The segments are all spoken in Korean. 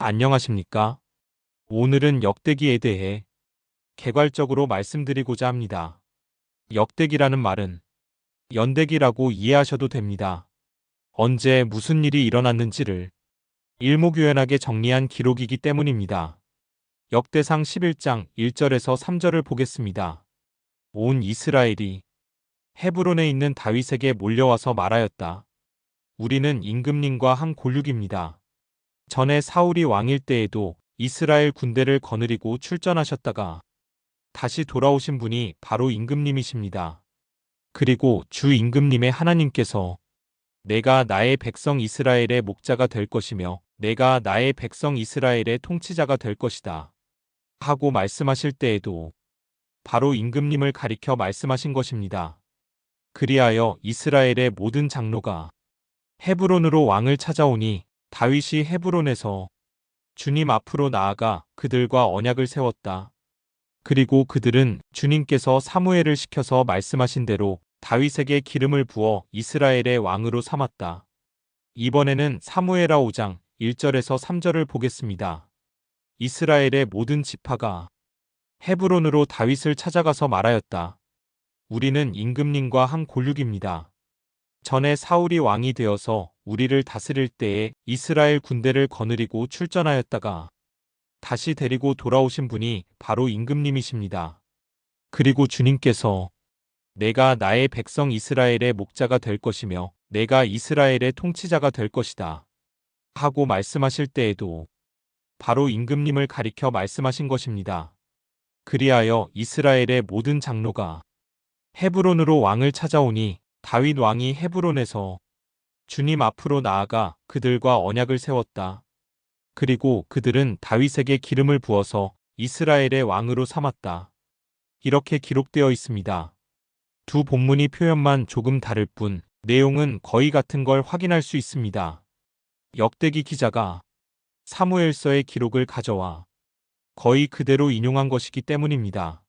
안녕하십니까? 오늘은 역대기에 대해 개괄적으로 말씀드리고자 합니다. 역대기라는 말은 연대기라고 이해하셔도 됩니다. 언제 무슨 일이 일어났는지를 일목요연하게 정리한 기록이기 때문입니다. 역대상 11장 1절에서 3절을 보겠습니다. 온 이스라엘이 헤브론에 있는 다윗에게 몰려와서 말하였다. 우리는 임금님과 한 골육입니다. 전에 사울이 왕일 때에도 이스라엘 군대를 거느리고 출전하셨다가 다시 돌아오신 분이 바로 임금님이십니다. 그리고 주 임금님의 하나님께서 내가 나의 백성 이스라엘의 목자가 될 것이며 내가 나의 백성 이스라엘의 통치자가 될 것이다 하고 말씀하실 때에도 바로 임금님을 가리켜 말씀하신 것입니다. 그리하여 이스라엘의 모든 장로가 헤브론으로 왕을 찾아오니 다윗이 헤브론에서 주님 앞으로 나아가 그들과 언약을 세웠다. 그리고 그들은 주님께서 사무엘을 시켜서 말씀하신 대로 다윗에게 기름을 부어 이스라엘의 왕으로 삼았다. 이번에는 사무엘하 5장 1절에서 3절을 보겠습니다. 이스라엘의 모든 지파가 헤브론으로 다윗을 찾아가서 말하였다. 우리는 임금님과 한 골육입니다. 전에 사울이 왕이 되어서 우리를 다스릴 때에 이스라엘 군대를 거느리고 출전하였다가 다시 데리고 돌아오신 분이 바로 임금님이십니다. 그리고 주님께서 내가 나의 백성 이스라엘의 목자가 될 것이며 내가 이스라엘의 통치자가 될 것이다 하고 말씀하실 때에도 바로 임금님을 가리켜 말씀하신 것입니다. 그리하여 이스라엘의 모든 장로가 헤브론으로 왕을 찾아오니 다윗 왕이 헤브론에서 주님 앞으로 나아가 그들과 언약을 세웠다. 그리고 그들은 다윗에게 기름을 부어서 이스라엘의 왕으로 삼았다. 이렇게 기록되어 있습니다. 두 본문이 표현만 조금 다를 뿐 내용은 거의 같은 걸 확인할 수 있습니다. 역대기 기자가 사무엘서의 기록을 가져와 거의 그대로 인용한 것이기 때문입니다.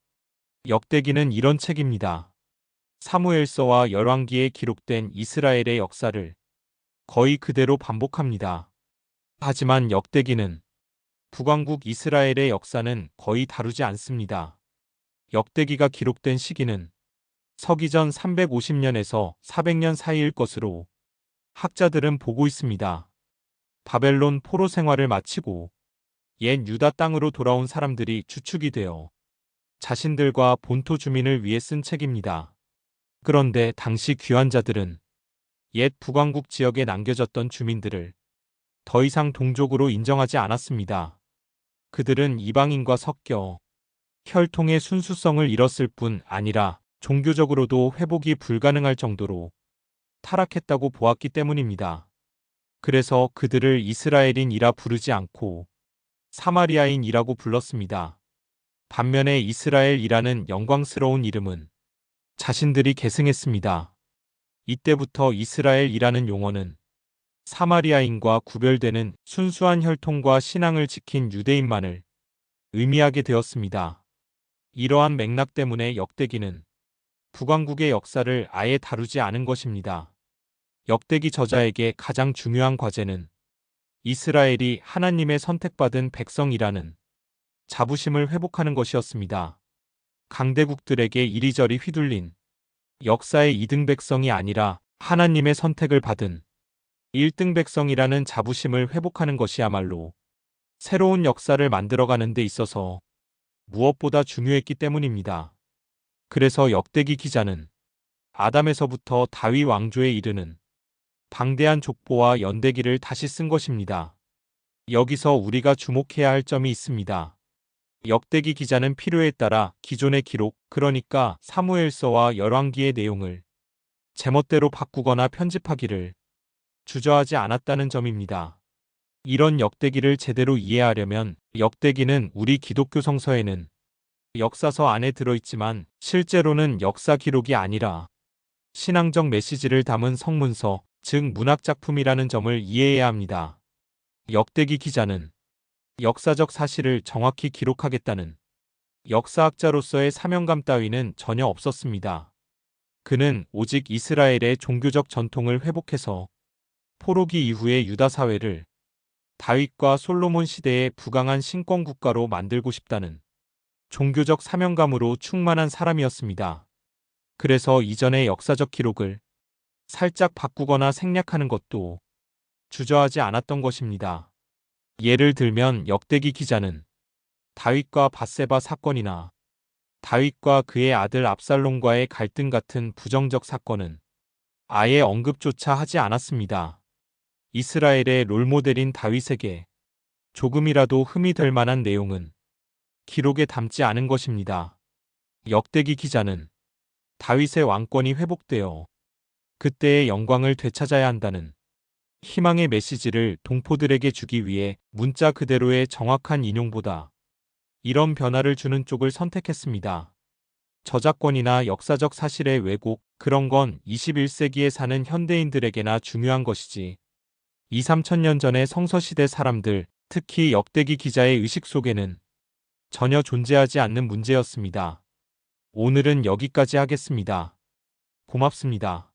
역대기는 이런 책입니다. 사무엘서와 열왕기에 기록된 이스라엘의 역사를 거의 그대로 반복합니다. 하지만 역대기는 북왕국 이스라엘의 역사는 거의 다루지 않습니다. 역대기가 기록된 시기는 서기전 350년에서 400년 사이일 것으로 학자들은 보고 있습니다. 바벨론 포로 생활을 마치고 옛 유다 땅으로 돌아온 사람들이 주축이 되어 자신들과 본토 주민을 위해 쓴 책입니다. 그런데 당시 귀환자들은 옛 북왕국 지역에 남겨졌던 주민들을 더 이상 동족으로 인정하지 않았습니다. 그들은 이방인과 섞여 혈통의 순수성을 잃었을 뿐 아니라 종교적으로도 회복이 불가능할 정도로 타락했다고 보았기 때문입니다. 그래서 그들을 이스라엘인이라 부르지 않고 사마리아인이라고 불렀습니다. 반면에 이스라엘이라는 영광스러운 이름은 자신들이 계승했습니다. 이때부터 이스라엘이라는 용어는 사마리아인과 구별되는 순수한 혈통과 신앙을 지킨 유대인만을 의미하게 되었습니다. 이러한 맥락 때문에 역대기는 북왕국의 역사를 아예 다루지 않은 것입니다. 역대기 저자에게 가장 중요한 과제는 이스라엘이 하나님의 선택받은 백성이라는 자부심을 회복하는 것이었습니다. 강대국들에게 이리저리 휘둘린 역사의 2등 백성이 아니라 하나님의 선택을 받은 1등 백성이라는 자부심을 회복하는 것이야말로 새로운 역사를 만들어가는 데 있어서 무엇보다 중요했기 때문입니다. 그래서 역대기 기자는 아담에서부터 다윗 왕조에 이르는 방대한 족보와 연대기를 다시 쓴 것입니다. 여기서 우리가 주목해야 할 점이 있습니다. 역대기 기자는 필요에 따라 기존의 기록, 그러니까 사무엘서와 열왕기의 내용을 제멋대로 바꾸거나 편집하기를 주저하지 않았다는 점입니다. 이런 역대기를 제대로 이해하려면 역대기는 우리 기독교 성서에는 역사서 안에 들어있지만 실제로는 역사 기록이 아니라 신앙적 메시지를 담은 성문서, 즉 문학작품이라는 점을 이해해야 합니다. 역대기 기자는 역사적 사실을 정확히 기록하겠다는 역사학자로서의 사명감 따위는 전혀 없었습니다. 그는 오직 이스라엘의 종교적 전통을 회복해서 포로기 이후의 유다 사회를 다윗과 솔로몬 시대의 부강한 신권 국가로 만들고 싶다는 종교적 사명감으로 충만한 사람이었습니다. 그래서 이전의 역사적 기록을 살짝 바꾸거나 생략하는 것도 주저하지 않았던 것입니다. 예를 들면 역대기 기자는 다윗과 밧세바 사건이나 다윗과 그의 아들 압살롬과의 갈등 같은 부정적 사건은 아예 언급조차 하지 않았습니다. 이스라엘의 롤모델인 다윗에게 조금이라도 흠이 될 만한 내용은 기록에 담지 않은 것입니다. 역대기 기자는 다윗의 왕권이 회복되어 그때의 영광을 되찾아야 한다는 희망의 메시지를 동포들에게 주기 위해 문자 그대로의 정확한 인용보다 이런 변화를 주는 쪽을 선택했습니다. 저작권이나 역사적 사실의 왜곡, 그런 건 21세기에 사는 현대인들에게나 중요한 것이지. 2, 3천 년 전의 성서시대 사람들, 특히 역대기 기자의 의식 속에는 전혀 존재하지 않는 문제였습니다. 오늘은 여기까지 하겠습니다. 고맙습니다.